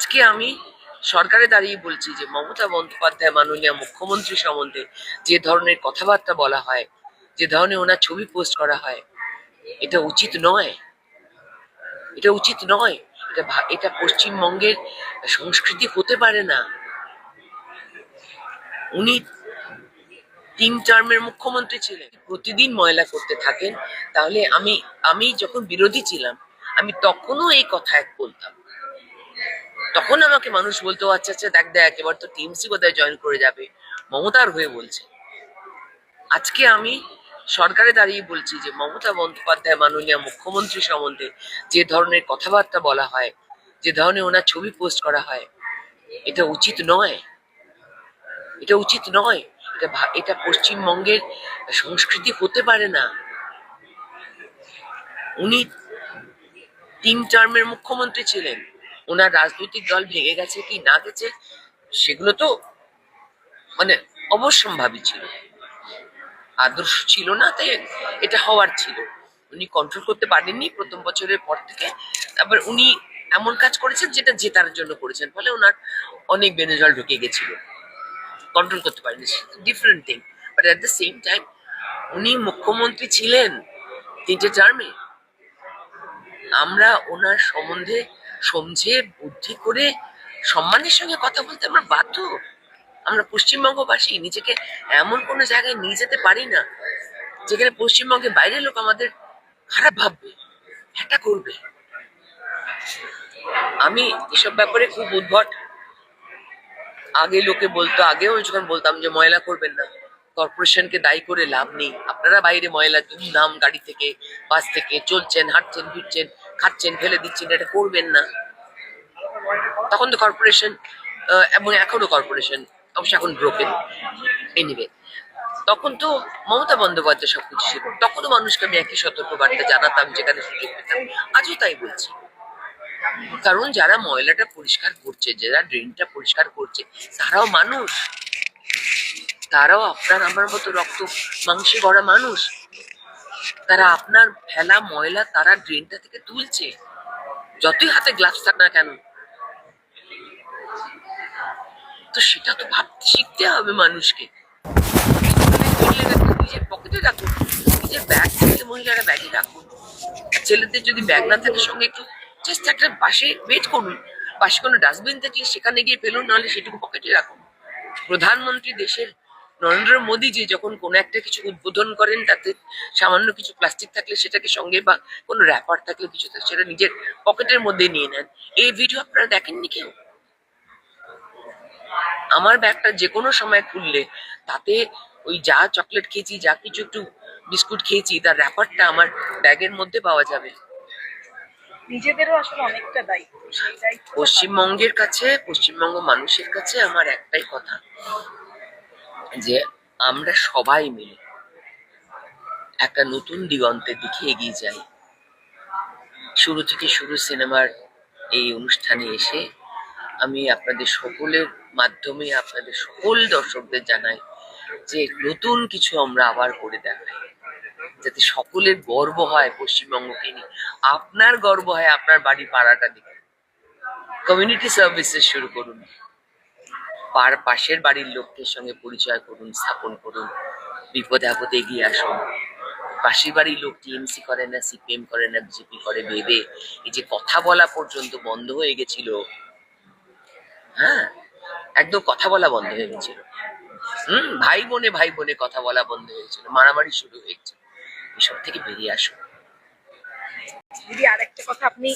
আজকে আমি সরকারে দাঁড়িয়ে বলছি যে মমতা বন্দ্যোপাধ্যায় মাননীয় মুখ্যমন্ত্রী সম্বন্ধে যে ধরনের কথাবার্তা বলা হয়, যে ধরনের ওনার ছবি পোস্ট করা হয়, এটা উচিত নয়। এটা উচিত নয়। এটা পশ্চিমবঙ্গের সংস্কৃতি হতে পারে না। উনি 3 টার্মের মুখ্যমন্ত্রী ছিলেন, প্রতিদিন ময়লা করতে থাকেন। তাহলে আমি যখন বিরোধী ছিলাম, আমি তখনও এই কথা বলতাম। তখন আমাকে মানুষ বলতো, আচ্ছা আচ্ছা দেখ দেখ এবার তো টিএমসি বোধহয় জয়েন করে যাবে, মমতার হয়ে বলছে। আজকে আমি সরকারে দাঁড়িয়ে বলছি যে মমতা বন্দ্যোপাধ্যায় মাননীয় মুখ্যমন্ত্রী সম্বন্ধে যে ধরনের কথাবার্তা বলা হয়, যে ধরনের ওনার ছবি পোস্ট করা হয়, এটা উচিত নয়। এটা উচিত নয়। এটা পশ্চিমবঙ্গের সংস্কৃতি হতে পারে না। উনি 3 টার্মের মুখ্যমন্ত্রী ছিলেন। ওনার রাজনৈতিক দল ভেঙে গেছে কি না গেছে সেগুলো তো মানে অবশ্যম্ভাবী ছিল, আদর্শ ছিল না, তাই এটা হওয়ার ছিল। উনি কন্ট্রোল করতে পারেননি প্রথম বছরের পর থেকে। তারপর উনি এমন কাজ করেছেন যেটা জেতার জন্য করেছেন, ফলে ওনার অনেক বেনজল ঢুকে গেছিল, কন্ট্রোল করতে পারেনি, different thing. But at the same time উনি মুখ্যমন্ত্রী ছিলেন 3টে টার্মে। আমরা ওনার সম্বন্ধে সমঝে বুদ্ধি করে সম্মানের সঙ্গে কথা বলতে আমরা বাধ্য। আমরা পশ্চিমবঙ্গবাসী নিজেকে এমন কোনো জায়গায় নিয়ে যেতে পারি না যেখানে পশ্চিমবঙ্গের বাইরের লোক আমাদের খারাপ ভাববে, এটা করবে। আমি এসব ব্যাপারে খুব উদ্ভট। আগে লোকে বলতো, আগেও যখন বলতাম যে ময়লা করবেন না, কর্পোরেশনকে দায়ী করে লাভ নেই, আপনারা বাইরে ময়লা ধুমধাম গাড়ি থেকে বাস থেকে চলছেন, হাঁটছেন, ফিরছেন, খাচ্ছেন, ফেলে দিচ্ছেন, এটা করবেন না। তখন তো কর্পোরেশন, এবং এখনো কর্পোরেশন, অবশ্য এখন ব্রোকেন, এনিওয়ে, তখন তো মমতা বন্দ্যোপাধ্যায় সবকিছু ছিল। তখনও মানুষকে আমি একই সতর্কবার্তা জানাতাম যেখানে সুযোগ পেতাম। আজও তাই বলছি। কারণ যারা ময়লাটা পরিষ্কার করছে, যারা ড্রেনটা পরিষ্কার করছে, তারাও মানুষ। তারাও আপনার আমার মতো রক্ত মাংসে গড়া মানুষ। তারা আপনার ফেলা ময়লা তারা ড্রেনটা থেকে তুলছে, যতই হাতে গ্লাভস থাক না কেন। তো সেটা তো ভাবতে শিখতে হবে মানুষকে। নিজের পকেটে রাখুন, নিজের ব্যাগ থাকলে মহিলারা ব্যাগে রাখুন। ছেলেদের যদি ব্যাগ না থাকে সঙ্গে একটু চেষ্টা একটা পাশে ওয়েট করুন, পাশে কোনো ডাস্টবিন থাকলে সেখানে গিয়ে ফেলুন, নাহলে সেটুকু পকেটে রাখুন। প্রধানমন্ত্রী দেশের নরেন্দ্র মোদীজি যখন কোনো একটা কিছু উদ্বোধন করেন, তাতে সামান্য কিছু প্লাস্টিক থাকলে সেটাকে সঙ্গে, বা কোনো র্যাপার থাকলে কিছু থাকলে সেটা নিজের পকেটের মধ্যে নিয়ে নেন। এই ভিডিও আপনারা দেখেননি কেউ? আমার ব্যাগটা যে কোনো সময় খুললে তাতে ওই যা চকলেট খেয়েছি, যা কিছু একটু বিস্কুট খেয়েছি, তার র্যাপারটা আমার ব্যাগের মধ্যে পাওয়া যাবে। নিজেদেরও আসলে অনেকটা দায়িত্ব। পশ্চিমবঙ্গের কাছে, পশ্চিমবঙ্গ মানুষের কাছে আমার একটাই কথা, যে আমরা সবাই মিলে একটা নতুন দিগন্তের দিকে এগিয়ে যাই। শুরু থেকে শুরু সিনেমার এই অনুষ্ঠানে এসে আমি আপনাদের সকলের মাধ্যমে আপনাদের সকল দর্শকদের জানাই যে নতুন কিছু আমরা আবার করে দেখাই, যাতে সকলের গর্ব হয় পশ্চিমবঙ্গকে নিয়ে। আপনার গর্ব হয় আপনার বাড়ি পাড়াটা দেখে। কমিউনিটি সার্ভিসেস শুরু করুন, পাশের বাড়ির লোকদের সঙ্গে পরিচয় করুন, স্থাপন করুন, বিপদে আপদে এগিয়ে আসুন। পাশের বাড়ির লোক টিএমসি করে না, সিপিএম করে না, বিজেপি করে ভেবে এই যে কথা বলা পর্যন্ত বন্ধ হয়ে গেছিল, হ্যাঁ, একদম কথা বলা বন্ধ হয়ে গেছিল। ভাই বোনে কথা বলা বন্ধ হয়েছিল, মারামারি শুরু হয়েছিল। এসব থেকে বেরিয়ে আসুন। দিদি, আরেকটা কথা আপনি